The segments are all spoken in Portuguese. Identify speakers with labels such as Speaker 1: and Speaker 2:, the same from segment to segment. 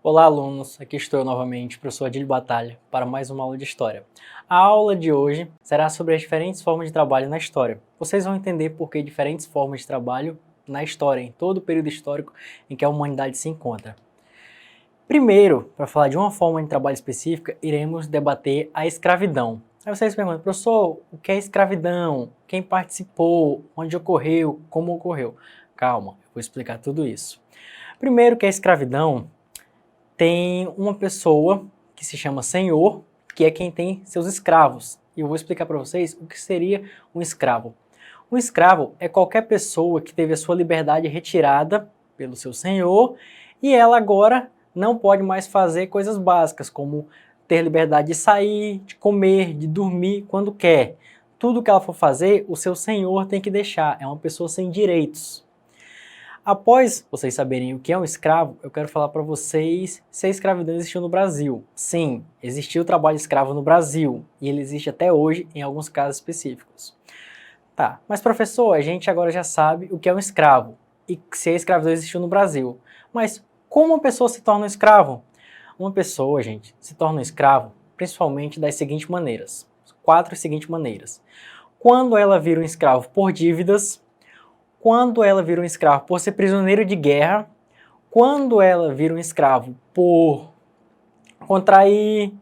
Speaker 1: Olá, alunos! Aqui estou eu novamente, professor Adílio Batalha, para mais uma aula de História. A aula de hoje será sobre as diferentes formas de trabalho na história. Vocês vão entender por que diferentes formas de trabalho na história, em todo o período histórico em que a humanidade se encontra. Primeiro, para falar de uma forma de trabalho específica, iremos debater a escravidão. Aí vocês perguntam, professor, o que é escravidão? Quem participou? Onde ocorreu? Como ocorreu? Calma, eu vou explicar tudo isso. Primeiro, que a escravidão tem uma pessoa que se chama senhor, que é quem tem seus escravos. E eu vou explicar para vocês o que seria um escravo. Um escravo é qualquer pessoa que teve a sua liberdade retirada pelo seu senhor e ela agora não pode mais fazer coisas básicas, como ter liberdade de sair, de comer, de dormir quando quer. Tudo que ela for fazer, o seu senhor tem que deixar. É uma pessoa sem direitos. Após vocês saberem o que é um escravo, eu quero falar para vocês se a escravidão existiu no Brasil. Sim, existiu o trabalho escravo no Brasil e ele existe até hoje em alguns casos específicos. Tá, mas professor, a gente agora já sabe o que é um escravo e se a escravidão existiu no Brasil. Mas como uma pessoa se torna um escravo? Uma pessoa, gente, se torna um escravo principalmente das seguintes maneiras. Quatro seguintes maneiras. Quando ela vira um escravo por dívidas, quando ela vira um escravo por ser prisioneiro de guerra, quando ela vira um escravo por contrair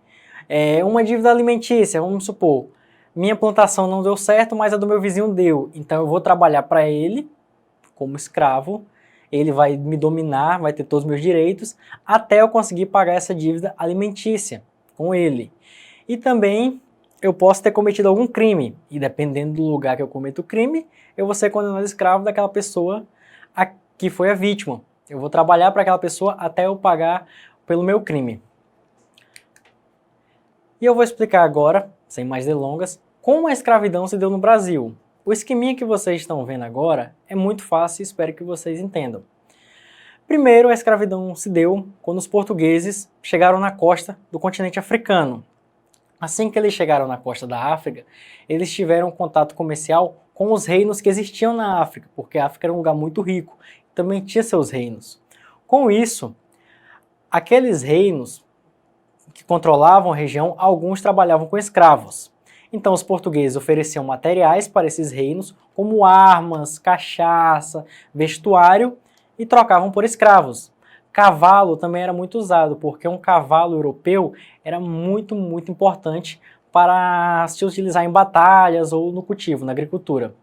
Speaker 1: uma dívida alimentícia, vamos supor, minha plantação não deu certo, mas a do meu vizinho deu, então eu vou trabalhar para ele como escravo, ele vai me dominar, vai ter todos os meus direitos, até eu conseguir pagar essa dívida alimentícia com ele. E também eu posso ter cometido algum crime, e dependendo do lugar que eu cometo o crime, eu vou ser condenado escravo daquela pessoa que foi a vítima. Eu vou trabalhar para aquela pessoa até eu pagar pelo meu crime. E eu vou explicar agora, sem mais delongas, como a escravidão se deu no Brasil. O esqueminha que vocês estão vendo agora é muito fácil e espero que vocês entendam. Primeiro, a escravidão se deu quando os portugueses chegaram na costa do continente africano. Assim que eles chegaram na costa da África, eles tiveram contato comercial com os reinos que existiam na África, porque a África era um lugar muito rico, também tinha seus reinos. Com isso, aqueles reinos que controlavam a região, alguns trabalhavam com escravos. Então os portugueses ofereciam materiais para esses reinos, como armas, cachaça, vestuário, e trocavam por escravos. Cavalo também era muito usado, porque um cavalo europeu era muito importante para se utilizar em batalhas ou no cultivo, na agricultura.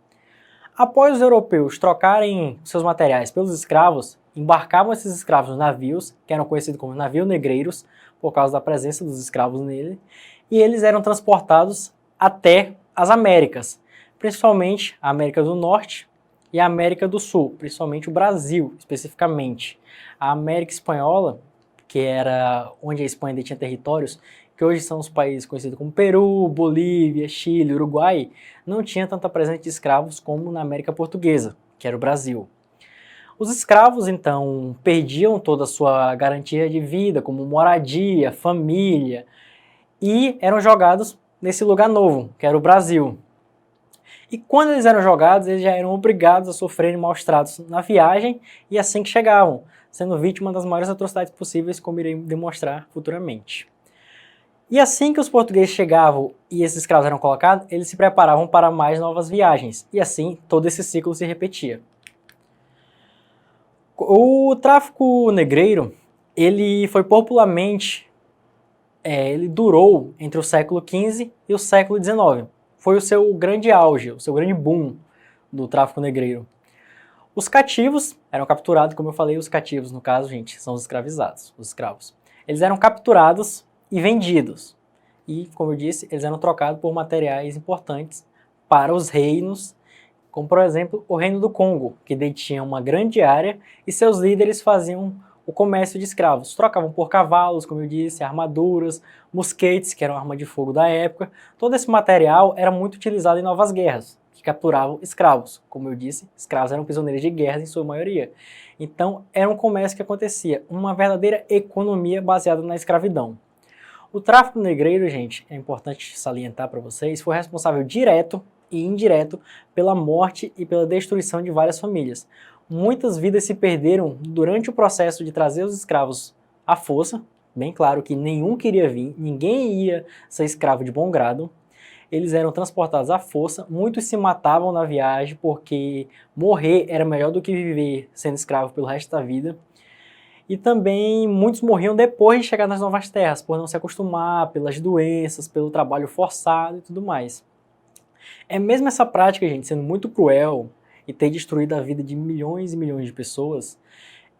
Speaker 1: Após os europeus trocarem seus materiais pelos escravos, embarcavam esses escravos nos navios, que eram conhecidos como navios negreiros, por causa da presença dos escravos nele, e eles eram transportados até as Américas, principalmente a América do Norte e a América do Sul, principalmente o Brasil, especificamente. A América Espanhola, que era onde a Espanha detinha territórios, que hoje são os países conhecidos como Peru, Bolívia, Chile, Uruguai, não tinha tanta presença de escravos como na América Portuguesa, que era o Brasil. Os escravos, então, perdiam toda a sua garantia de vida, como moradia, família, e eram jogados nesse lugar novo, que era o Brasil. E quando eles eram jogados, eles já eram obrigados a sofrerem maus tratos na viagem e assim que chegavam, sendo vítima das maiores atrocidades possíveis, como irei demonstrar futuramente. E assim que os portugueses chegavam e esses escravos eram colocados, eles se preparavam para mais novas viagens, e assim todo esse ciclo se repetia. O tráfico negreiro, ele foi popularmente, ele durou entre o século XV e o século XIX. Foi o seu grande auge, o seu grande boom do tráfico negreiro. Os cativos eram capturados, como eu falei, os cativos, no caso, gente, são os escravizados, os escravos. Eles eram capturados e vendidos. E, como eu disse, eles eram trocados por materiais importantes para os reinos, como, por exemplo, o Reino do Congo, que detinha uma grande área e seus líderes faziam o comércio de escravos. Trocavam por cavalos, como eu disse, armaduras, mosquetes, que eram arma de fogo da época. Todo esse material era muito utilizado em novas guerras, que capturavam escravos. Como eu disse, escravos eram prisioneiros de guerra em sua maioria. Então, era um comércio que acontecia, uma verdadeira economia baseada na escravidão. O tráfico negreiro, gente, é importante salientar para vocês, foi responsável direto e indireto pela morte e pela destruição de várias famílias. Muitas vidas se perderam durante o processo de trazer os escravos à força, bem claro que nenhum queria vir, ninguém ia ser escravo de bom grado. Eles eram transportados à força, muitos se matavam na viagem porque morrer era melhor do que viver sendo escravo pelo resto da vida. E também muitos morriam depois de chegar nas novas terras, por não se acostumar, pelas doenças, pelo trabalho forçado e tudo mais. É mesmo essa prática, gente, sendo muito cruel e ter destruído a vida de milhões e milhões de pessoas,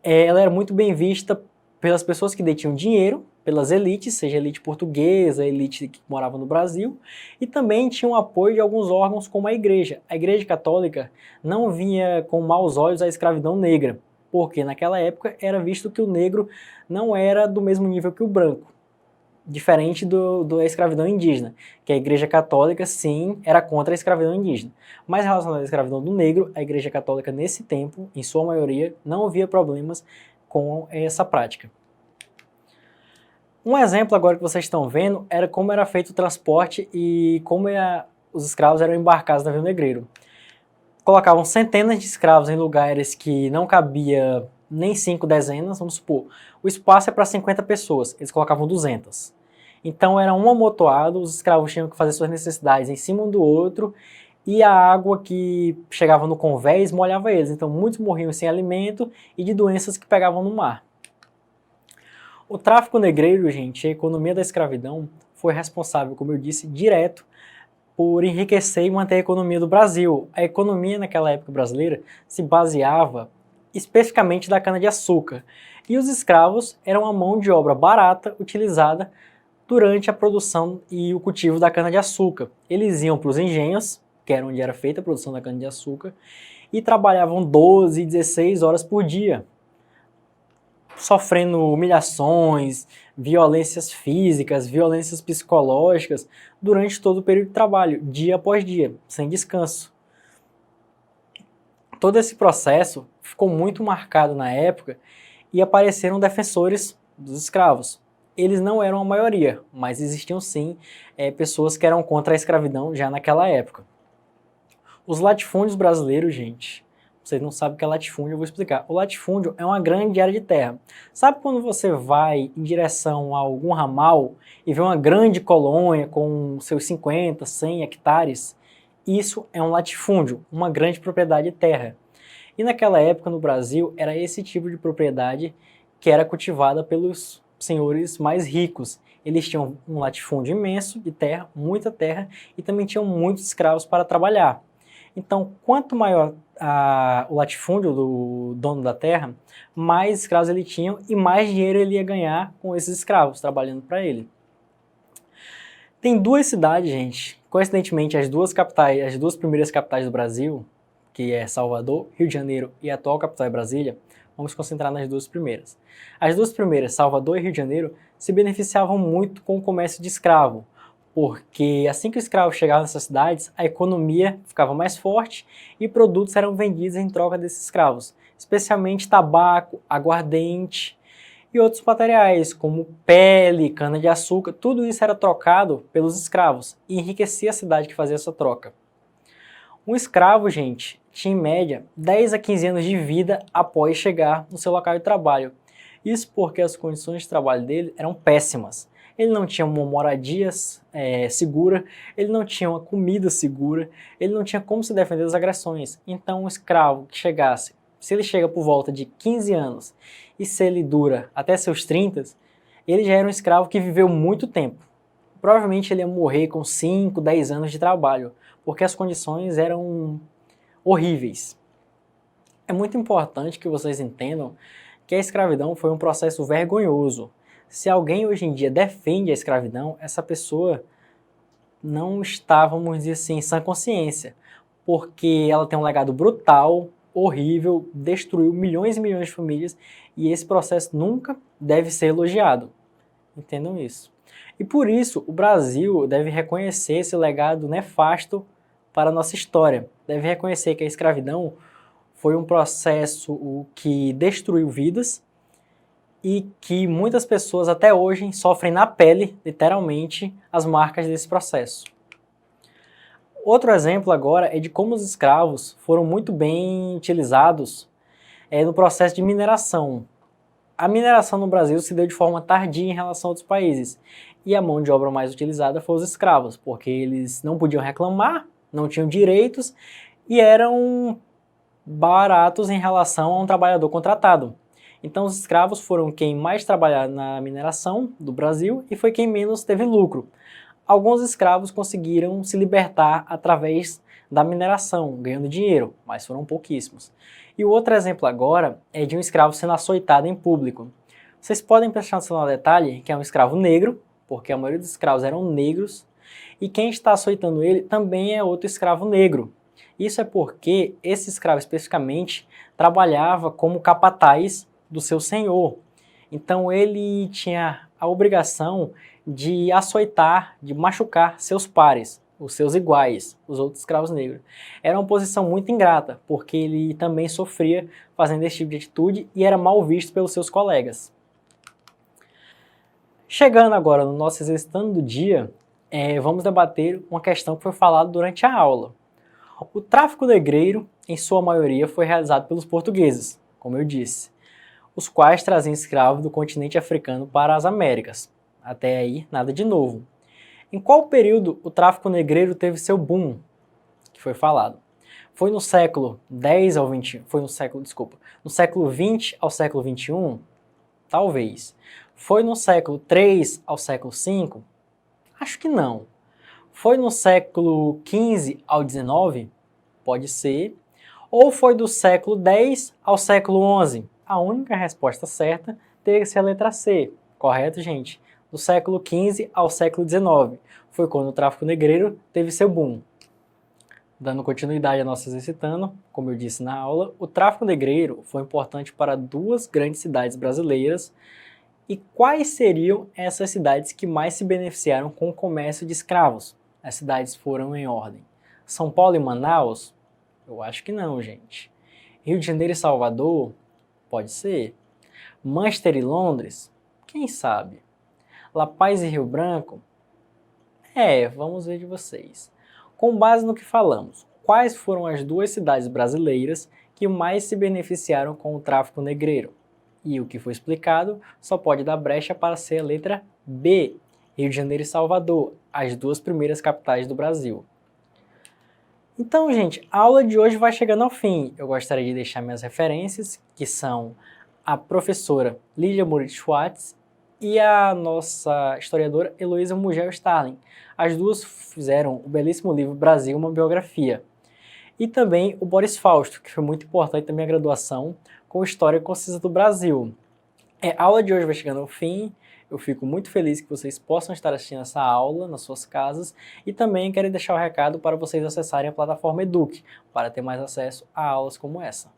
Speaker 1: ela era muito bem vista pelas pessoas que detinham dinheiro, pelas elites, seja a elite portuguesa, a elite que morava no Brasil, e também tinha o apoio de alguns órgãos como a Igreja. A Igreja Católica não via com maus olhos a escravidão negra, porque naquela época era visto que o negro não era do mesmo nível que o branco, diferente da escravidão indígena, que a Igreja Católica, sim, era contra a escravidão indígena. Mas relacionado à escravidão do negro, a Igreja Católica, nesse tempo, em sua maioria, não havia problemas com essa prática. Um exemplo agora que vocês estão vendo era como era feito o transporte e como os escravos eram embarcados no navio negreiro. Colocavam centenas de escravos em lugares que não cabia nem 5 dezenas, vamos supor. O espaço é para 50 pessoas, eles colocavam 200. Então era um amontoado, os escravos tinham que fazer suas necessidades em cima um do outro, e a água que chegava no convés molhava eles. Então muitos morriam sem alimento e de doenças que pegavam no mar. O tráfico negreiro, gente, a economia da escravidão, foi responsável, como eu disse, direto por enriquecer e manter a economia do Brasil. A economia naquela época brasileira se baseava especificamente da cana-de-açúcar, e os escravos eram a mão de obra barata utilizada durante a produção e o cultivo da cana-de-açúcar. Eles iam para os engenhos, que era onde era feita a produção da cana-de-açúcar, e trabalhavam 12, 16 horas por dia, sofrendo humilhações, violências físicas, violências psicológicas durante todo o período de trabalho, dia após dia, sem descanso. Todo esse processo ficou muito marcado na época e apareceram defensores dos escravos. Eles não eram a maioria, mas existiam sim pessoas que eram contra a escravidão já naquela época. Os latifúndios brasileiros, gente, vocês não sabem o que é latifúndio, eu vou explicar. O latifúndio é uma grande área de terra. Sabe quando você vai em direção a algum ramal e vê uma grande colônia com seus 50, 100 hectares? Isso é um latifúndio, uma grande propriedade de terra. E naquela época no Brasil era esse tipo de propriedade que era cultivada pelos senhores mais ricos. Eles tinham um latifúndio imenso de terra, muita terra, e também tinham muitos escravos para trabalhar. Então, quanto maior o latifúndio do dono da terra, mais escravos ele tinha e mais dinheiro ele ia ganhar com esses escravos trabalhando para ele. Tem duas cidades, gente, coincidentemente as duas primeiras capitais do Brasil, que é Salvador, Rio de Janeiro e a atual capital é Brasília. Vamos concentrar nas duas primeiras. As duas primeiras, Salvador e Rio de Janeiro, se beneficiavam muito com o comércio de escravo, porque assim que o escravo chegava nessas cidades, a economia ficava mais forte e produtos eram vendidos em troca desses escravos, especialmente tabaco, aguardente e outros materiais, como pele, cana-de-açúcar, tudo isso era trocado pelos escravos e enriquecia a cidade que fazia essa troca. Um escravo, gente, tinha em média 10 a 15 anos de vida após chegar no seu local de trabalho. Isso porque as condições de trabalho dele eram péssimas. Ele não tinha uma moradia segura, ele não tinha uma comida segura, ele não tinha como se defender das agressões. Então um escravo que chegasse, se ele chega por volta de 15 anos e se ele dura até seus 30, ele já era um escravo que viveu muito tempo. Provavelmente ele ia morrer com 5, 10 anos de trabalho, porque as condições eram horríveis. É muito importante que vocês entendam que a escravidão foi um processo vergonhoso. Se alguém hoje em dia defende a escravidão, essa pessoa não está, vamos dizer assim, em sã consciência, porque ela tem um legado brutal, horrível, destruiu milhões e milhões de famílias e esse processo nunca deve ser elogiado. Entendam isso. E por isso o Brasil deve reconhecer esse legado nefasto para a nossa história. Deve reconhecer que a escravidão foi um processo que destruiu vidas e que muitas pessoas até hoje sofrem na pele, literalmente, as marcas desse processo. Outro exemplo agora é de como os escravos foram muito bem utilizados no processo de mineração. A mineração no Brasil se deu de forma tardia em relação a outros países, e a mão de obra mais utilizada foi os escravos, porque eles não podiam reclamar, não tinham direitos e eram baratos em relação a um trabalhador contratado. Então os escravos foram quem mais trabalhou na mineração do Brasil e foi quem menos teve lucro. Alguns escravos conseguiram se libertar através da mineração, ganhando dinheiro, mas foram pouquíssimos. E o outro exemplo agora é de um escravo sendo açoitado em público. Vocês podem prestar atenção no detalhe que é um escravo negro, porque a maioria dos escravos eram negros, e quem está açoitando ele também é outro escravo negro. Isso é porque esse escravo especificamente trabalhava como capataz do seu senhor. Então ele tinha a obrigação de açoitar, de machucar seus pares, os seus iguais, os outros escravos negros. Era uma posição muito ingrata, porque ele também sofria fazendo esse tipo de atitude e era mal visto pelos seus colegas. Chegando agora no nosso exercitando do dia, vamos debater uma questão que foi falada durante a aula. O tráfico negreiro, em sua maioria, foi realizado pelos portugueses, como eu disse, os quais traziam escravos do continente africano para as Américas. Até aí, nada de novo. Em qual período o tráfico negreiro teve seu boom, que foi falado? Foi no século X ao 20, no século 20 ao século 21? Talvez. Foi no século 3 ao século 5? Acho que não. Foi no século 15 ao 19? Pode ser. Ou foi do século 10 ao século 11? A única resposta certa teria que ser a letra C. Correto, gente? Do século 15 ao século 19. Foi quando o tráfico negreiro teve seu boom. Dando continuidade a nosso exercitando, como eu disse na aula, o tráfico negreiro foi importante para duas grandes cidades brasileiras. E quais seriam essas cidades que mais se beneficiaram com o comércio de escravos? As cidades foram em ordem: São Paulo e Manaus? Eu acho que não, gente. Rio de Janeiro e Salvador? Pode ser. Manchester e Londres? Quem sabe? La Paz e Rio Branco? Vamos ver de vocês. Com base no que falamos, quais foram as duas cidades brasileiras que mais se beneficiaram com o tráfico negreiro? E o que foi explicado só pode dar brecha para ser a letra B, Rio de Janeiro e Salvador, as duas primeiras capitais do Brasil. Então, gente, a aula de hoje vai chegando ao fim. Eu gostaria de deixar minhas referências, que são a professora Lídia Moritz Schwartz e a nossa historiadora Heloísa Mugel Starling. As duas fizeram o belíssimo livro Brasil, uma biografia. E também o Boris Fausto, que foi muito importante na minha graduação, com História Concisa do Brasil. A aula de hoje vai chegando ao fim. Eu fico muito feliz que vocês possam estar assistindo essa aula nas suas casas e também quero deixar o recado para vocês acessarem a plataforma Eduque para ter mais acesso a aulas como essa.